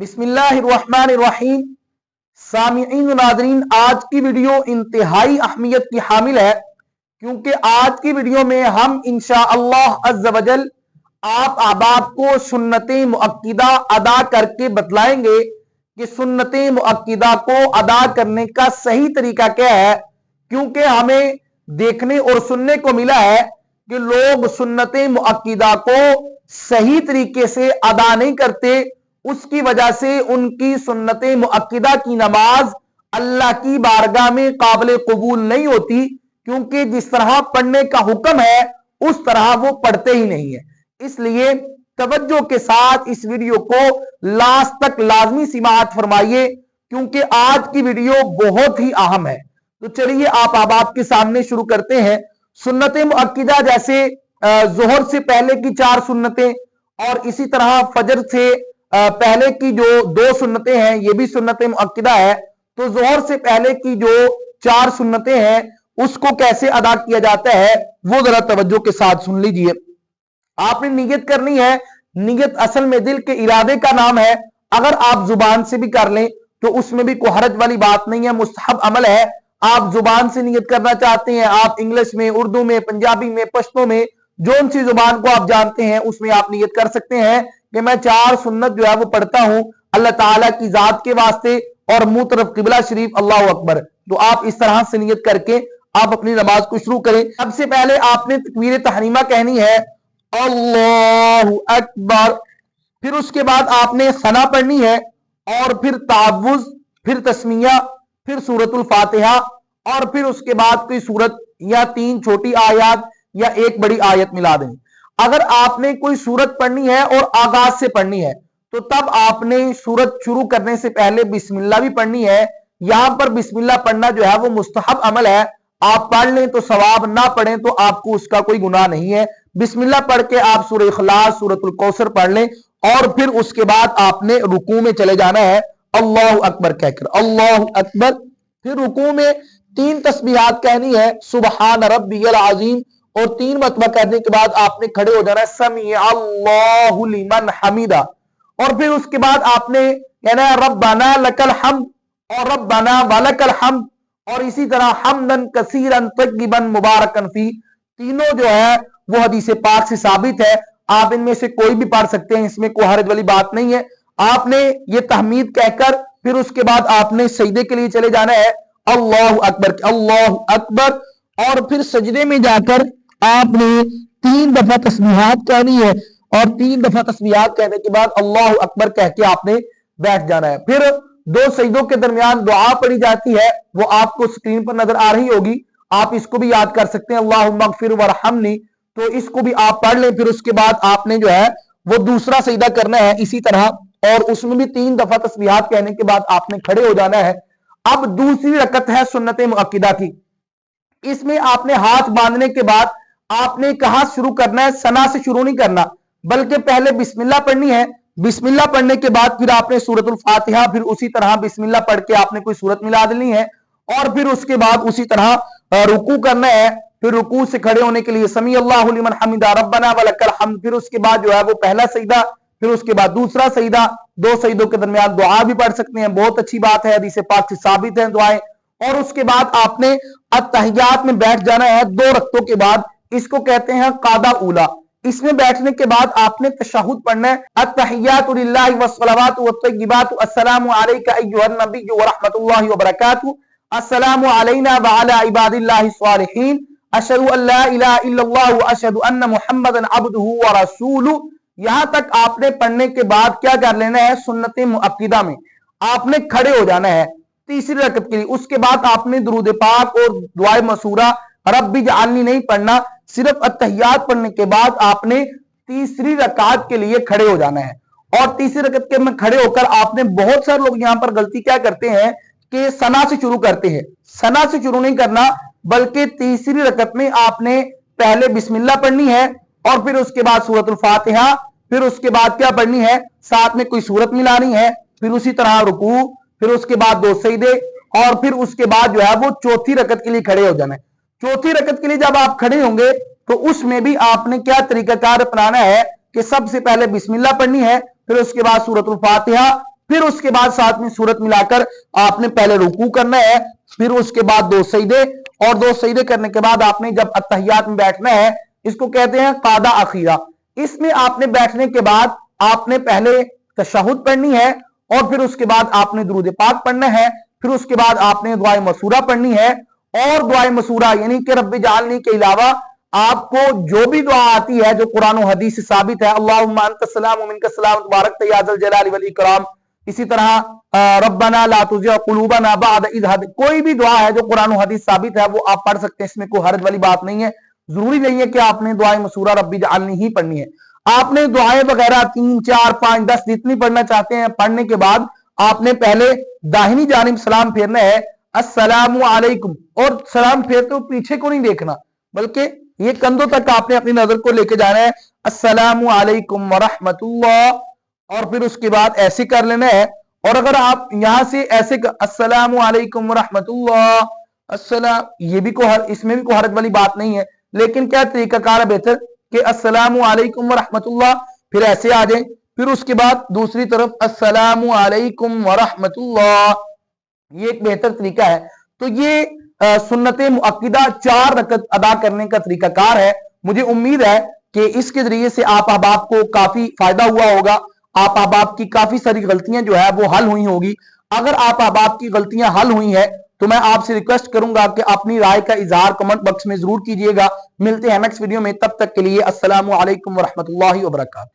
बिस्मिल्लाहिर्रहमानिर्रहीम। सामिईन नाज़रीन, आज की वीडियो इंतहाई अहमियत की हामिल है, क्योंकि आज की वीडियो में हम इंशाअल्लाह अज़्ज़ वजल आप अहबाब को सुन्नते मुअक्किदा अदा करके बतलाएंगे कि सुन्नते मुअक्किदा को अदा करने का सही तरीका क्या है। क्योंकि हमें देखने और सुनने को मिला है कि लोग सुन्नते मुअक्किदा को सही तरीके से अदा नहीं करते, उसकी वजह से उनकी सुन्नते मुअक्किदा की नमाज अल्लाह की बारगाह में काबिल कबूल नहीं होती, क्योंकि जिस तरह पढ़ने का हुक्म है उस तरह वो पढ़ते ही नहीं है। इसलिए तवज्जो के साथ इस वीडियो को लास्ट तक लाजमी समाअत फरमाइए, क्योंकि आज की वीडियो बहुत ही अहम है। तो चलिए आप अहबाब के सामने शुरू करते हैं। सुन्नते मुअक्किदा जैसे जोहर से पहले की 4 सुन्नतें और इसी तरह फजर से पहले की जो 2 सुन्नतें हैं ये भी सुन्नते मुअक्किदा है। तो जोहर से पहले की जो 4 सुन्नतें हैं उसको कैसे अदा किया जाता है वो जरा तवज्जो के साथ सुन लीजिए। आपने नियत करनी है। नियत असल में दिल के इरादे का नाम है। अगर आप जुबान से भी कर लें तो उसमें भी कोई हरज वाली बात नहीं है, मुस्तहब अमल है। आप जुबान से नियत करना चाहते हैं, आप इंग्लिश में, उर्दू में, पंजाबी में, पश्तो में, जो सी जुबान को आप जानते हैं उसमें आप नियत कर सकते हैं कि मैं 4 सुन्नत जो है वो पढ़ता हूं अल्लाह ताला की जात के वास्ते और मुंह तरफ किबला शरीफ, अल्लाह अकबर। तो आप इस तरह से नियत करके आप अपनी नमाज को शुरू करें। सबसे पहले आपने तकबीर तहरीमा कहनी है, अल्लाहु अकबर। फिर उसके बाद आपने सना पढ़नी है और फिर तावुज़, फिर तस्मिया, फिर सूरतुल फातिहा और फिर उसके बाद कोई सूरत या 3 छोटी आयत या 1 बड़ी आयत मिला दें। अगर आपने कोई सूरत पढ़नी है और आगाज से पढ़नी है तो तब आपने सूरत शुरू करने से पहले बिस्मिल्लाह भी पढ़नी है। यहां पर बिस्मिल्लाह पढ़ना जो है वो मुस्तहब अमल है। आप पढ़ लें तो सवाब, ना पढ़ें तो आपको उसका कोई गुनाह नहीं है। बिस्मिल्लाह पढ़ के आप सूरह इखलास, सूरतुल कौसर पढ़ लें और फिर उसके बाद आपने रुकू में चले जाना है अल्लाहु अकबर कहकर, अल्लाहु अकबर। फिर रुकू में 3 तस्बीहात कहनी है, सुबहान रब्बियल अज़ीम, और 3 मरतबा कहने के बाद आपने खड़े हो जाना है समी अल्लाहु लिमन हमीदा। और फिर उसके बाद आपने कहना है रब्बाना लकल हम्द और रब्बाना वलकल हम्द, और इसी तरह हमदन कसीरन तय्यिबन मुबारकन फी। तीनों जो है वो हदीस पाक से साबित है। आप इनमें से कोई भी पढ़ सकते हैं, इसमें कोई हरज वाली बात नहीं है। आपने ये तहमीद कहकर फिर उसके बाद आपने सजदे के लिए चले जाना है अल्लाहु अकबर, अल्लाहु अकबर। और फिर सजदे में जाकर आपने 3 दफा तस्बीहात कहनी है और 3 दफा तस्बीहात कहने के बाद अल्लाहु अकबर कह के आपने बैठ जाना है। फिर 2 सजदों के दरमियान दुआ पढ़ी जाती है, वो आपको स्क्रीन पर नजर आ रही होगी। आप इसको भी याद कर सकते हैं, अल्लाहुम्मा अग़फिर वरहमनी, तो इसको भी आप पढ़ लें। फिर उसके बाद आपने जो है वो दूसरा सजदा करना है इसी तरह, और उसमें भी 3 दफा तस्बीहात कहने के बाद आपने खड़े हो जाना है। अब दूसरी रकत है सुन्नत मुअक्किदा की। इसमें आपने हाथ बांधने के बाद आपने कहां शुरू करना है, सना से शुरू नहीं करना, बल्कि पहले बिस्मिल्लाह पढ़नी है। बिस्मिल्लाह पढ़ने के बाद फिर आपने सूरतुल फातिहा, फिर उसी तरह बिस्मिल्लाह पढ़ के आपने कोई सूरत मिला देनी है और फिर उसके बाद उसी तरह रुकू करना है। फिर रुकू से खड़े होने के लिए समी अल्लाहु लिमन हमीदा रब्बना वलकल हम्द। फिर उसके बाद जो है वो पहला सजदा, फिर उसके बाद दूसरा सजदा। 2 सजदों के दरमियान दुआ भी पढ़ सकते हैं, बहुत अच्छी बात है, हदीस पाक से साबित है दुआएं। और उसके बाद आपने अत्तहियात में बैठ जाना है 2 रकतों के बाद। इसको कहते हैं कादा उला। इसमें बैठने के बाद आपने तशहुद पढ़ना है, अत्तहियातु लिल्लाहि वस्सलावातु वत्तय्यिबातु अस्सलामु अलैका अय्युहन नबिय्यु व रहमतुल्लाहि व बरकातुहू, अस्सलामु अलैना व अला इबादिल्लाहिस सालिहीन, अशहदु अल्ला इलाहा इल्लल्लाह व अशहदु अन्ना मुहम्मदन अब्दुहु व रसूलुहू। यहां तक आपने पढ़ने के बाद क्या कर लेना है, सुन्नत मुअक्किदा में आपने खड़े हो जाना है तीसरी रकत के लिए। उसके बाद आपने दुरूद पाक और दुआए मसूरा रब्बी जअलनी नहीं पढ़ना, सिर्फ अत्तहियात पढ़ने के बाद आपने तीसरी रकात के लिए खड़े हो जाना है। और तीसरी रकत के में खड़े होकर आपने, बहुत सारे लोग यहां पर गलती क्या करते हैं कि सना से शुरू करते हैं। सना से शुरू नहीं करना, बल्कि तीसरी रकत में आपने पहले बिस्मिल्लाह पढ़नी है और फिर उसके बाद सूरतुल फातिहा, फिर उसके बाद क्या पढ़नी है, साथ में कोई सूरत मिलानी है, फिर उसी तरह रुकू, फिर उसके बाद 2 सजदे और फिर उसके बाद जो है वो चौथी रकत के लिए खड़े हो जाना है। चौथी रकत के लिए जब आप खड़े होंगे तो उसमें भी आपने क्या तरीकाकार अपनाना है कि सबसे पहले बिस्मिल्लाह पढ़नी है, फिर उसके बाद सूरतुल फातिहा, फिर उसके बाद साथ में सूरत मिलाकर आपने पहले रुकू करना है, फिर उसके बाद 2 सजदे, और 2 सजदे करने के बाद आपने जब अत्तहियात में बैठना है, इसको कहते हैं कादा अखीरा। इसमें आपने बैठने के बाद आपने पहले तशहुद पढ़नी है, और फिर उसके बाद आपने दुरूद पाक पढ़ना है, फिर उसके बाद आपने दुआए मसूरा पढ़नी है। और दुआए मसूरा यानी कि रब्बी जालनी के अलावा आपको जो भी दुआ आती है जो कुरान और हदीस से साबित है, अल्लाहुम्मा अंतस सलाम व मिनकस सलाम तबारकत या ज़ल जलाली वल इकराम, इसी तरह रब्बना ला तुज़िग़ क़ुलूबना बअद इज़ हदैतना, कोई भी दुआ है जो कुरान और हदीस साबित है वो आप पढ़ सकते हैं, इसमें कोई हर्ज वाली बात नहीं है। जरूरी नहीं है कि आपने दुआए मसूरा रब्बी जालनी ही पढ़नी है। आपने दुआएं वगैरह 3, 4, 5, 10 जितनी पढ़ना चाहते हैं, पढ़ने के बाद आपने पहले दाहिनी जानिब सलाम फेरना है, अस्सलामु अलैकुम, और सलाम फेरते हो पीछे को नहीं देखना, बल्कि ये कंधों तक आपने अपनी नजर को लेके जाना है, अस्सलामु अलैकुम व रहमतुल्लाह, और फिर उसके बाद ऐसे कर लेना है। और अगर आप यहां से ऐसे अस्सलामु अलैकुम व रहमतुल्लाह, अस्सलाम, ये भी इसमें भी कोई हरज वाली बात नहीं है, लेकिन क्या तरीकाकार है बेहतर कि अस्सलामु अलैकुम व रहमतुल्लाह, फिर ऐसे आ जाए, फिर उसके बाद दूसरी तरफ अस्सलामु अलैकुम व रहमतुल्लाह, ये एक बेहतर तरीका है। तो ये सुन्नत मुअक्किदा 4 रकत अदा करने का तरीकाकार है। मुझे उम्मीद है कि इसके जरिए से आप अहबाब को काफी फायदा हुआ होगा, आप अहबाब की काफी सारी गलतियां जो है वो हल हुई होगी। अगर आप अहबाब की गलतियां हल हुई हैं तो मैं आपसे रिक्वेस्ट करूंगा कि अपनी राय का इजहार कमेंट बॉक्स में जरूर कीजिएगा। मिलते हैं नेक्स्ट वीडियो में, तब तक के लिए अस्सलामु अलैकुम व रहमतुल्लाहि व बरकातहू।